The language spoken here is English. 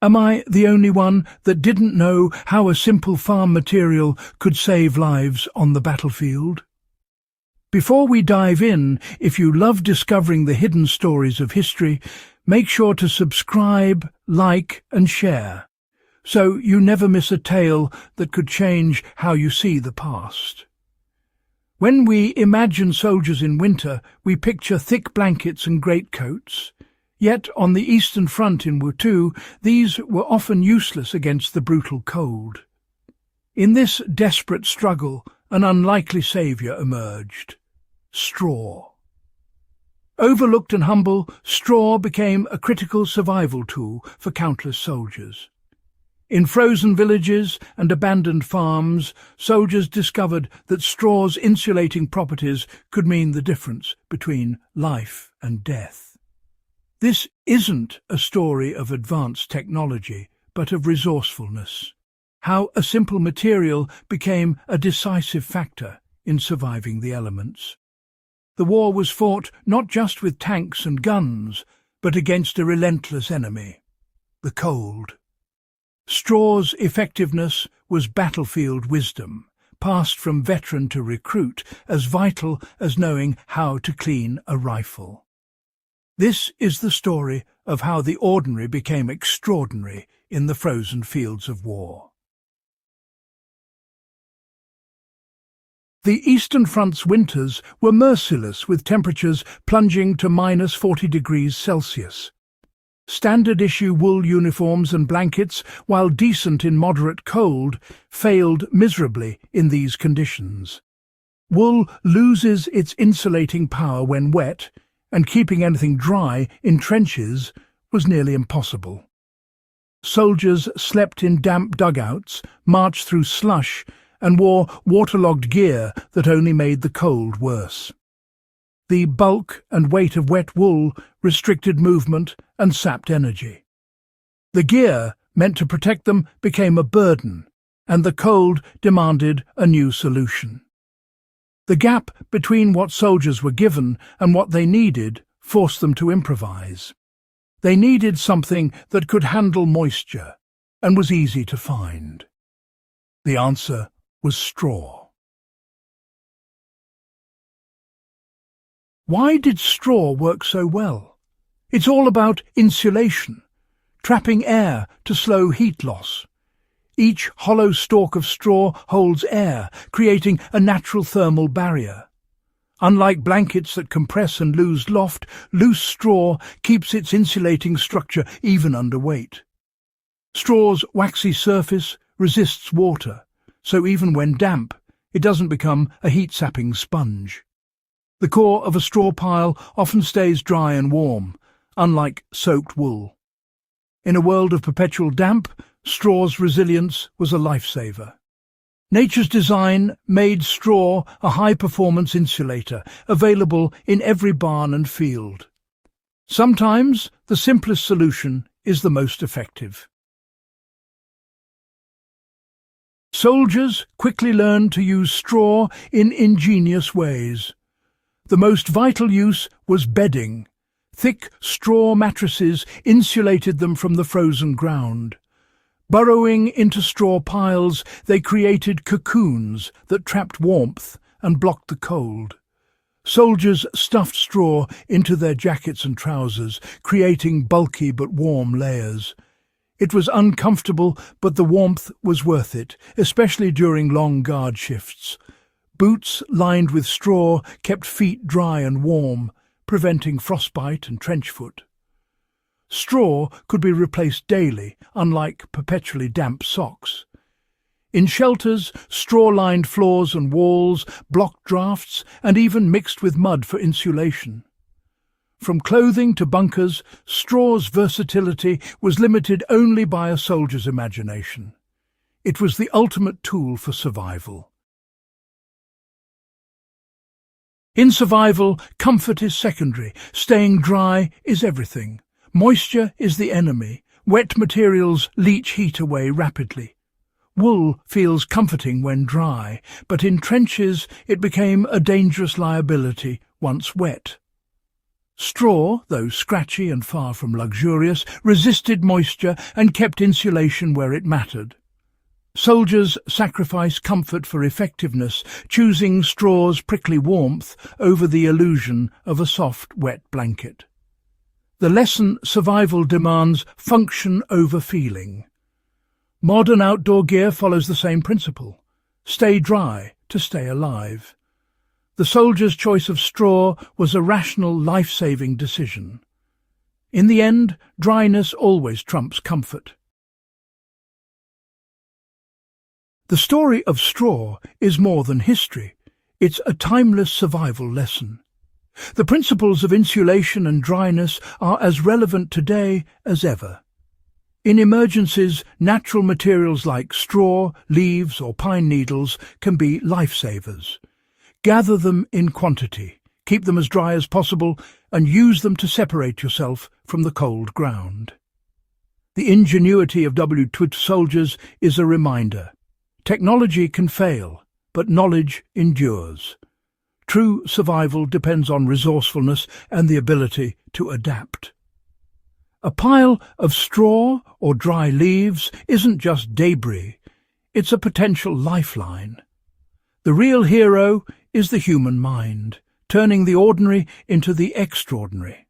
Am I the only one that didn't know how a simple farm material could save lives on the battlefield? Before we dive in, if you love discovering the hidden stories of history, make sure to subscribe, like and share, so you never miss a tale that could change how you see the past. When we imagine soldiers in winter, we picture thick blankets and greatcoats. Yet on the Eastern Front in WWII, these were often useless against the brutal cold. In this desperate struggle, an unlikely saviour emerged: straw. Overlooked and humble, straw became a critical survival tool for countless soldiers. In frozen villages and abandoned farms, soldiers discovered that straw's insulating properties could mean the difference between life and death. This isn't a story of advanced technology, but of resourcefulness. How a simple material became a decisive factor in surviving the elements. The war was fought not just with tanks and guns, but against a relentless enemy: the cold. Straw's effectiveness was battlefield wisdom, passed from veteran to recruit, as vital as knowing how to clean a rifle. This is the story of how the ordinary became extraordinary in the frozen fields of war. The Eastern Front's winters were merciless, with temperatures plunging to -40°C. Standard-issue wool uniforms and blankets, while decent in moderate cold, failed miserably in these conditions. Wool loses its insulating power when wet, and keeping anything dry in trenches was nearly impossible. Soldiers slept in damp dugouts, marched through slush, and wore waterlogged gear that only made the cold worse. The bulk and weight of wet wool restricted movement and sapped energy. The gear meant to protect them became a burden, and the cold demanded a new solution. The gap between what soldiers were given and what they needed forced them to improvise. They needed something that could handle moisture and was easy to find. The answer was straw. Why did straw work so well? It's all about insulation, trapping air to slow heat loss. Each hollow stalk of straw holds air, creating a natural thermal barrier. Unlike blankets that compress and lose loft, loose straw keeps its insulating structure even under weight. Straw's waxy surface resists water, so even when damp, it doesn't become a heat-sapping sponge. The core of a straw pile often stays dry and warm, unlike soaked wool. In a world of perpetual damp, straw's resilience was a lifesaver. Nature's design made straw a high-performance insulator, available in every barn and field. Sometimes the simplest solution is the most effective. Soldiers quickly learned to use straw in ingenious ways. The most vital use was bedding. Thick straw mattresses insulated them from the frozen ground. Burrowing into straw piles, they created cocoons that trapped warmth and blocked the cold. Soldiers stuffed straw into their jackets and trousers, creating bulky but warm layers. It was uncomfortable, but the warmth was worth it, especially during long guard shifts. Boots lined with straw kept feet dry and warm, preventing frostbite and trench foot. Straw could be replaced daily, unlike perpetually damp socks. In shelters, straw-lined floors and walls blocked drafts and even mixed with mud for insulation. From clothing to bunkers, straw's versatility was limited only by a soldier's imagination. It was the ultimate tool for survival. In survival, comfort is secondary. Staying dry is everything. Moisture is the enemy. Wet materials leach heat away rapidly. Wool feels comforting when dry, but in trenches it became a dangerous liability once wet. Straw, though scratchy and far from luxurious, resisted moisture and kept insulation where it mattered. Soldiers sacrificed comfort for effectiveness, choosing straw's prickly warmth over the illusion of a soft, wet blanket. The lesson: survival demands function over feeling. Modern outdoor gear follows the same principle. Stay dry to stay alive. The soldier's choice of straw was a rational, life-saving decision. In the end, dryness always trumps comfort. The story of straw is more than history. It's a timeless survival lesson. The principles of insulation and dryness are as relevant today as ever. In emergencies, natural materials like straw, leaves or pine needles can be lifesavers. Gather them in quantity, keep them as dry as possible, and use them to separate yourself from the cold ground. The ingenuity of WWII soldiers is a reminder. Technology can fail, but knowledge endures. True survival depends on resourcefulness and the ability to adapt. A pile of straw or dry leaves isn't just debris, it's a potential lifeline. The real hero is the human mind, turning the ordinary into the extraordinary.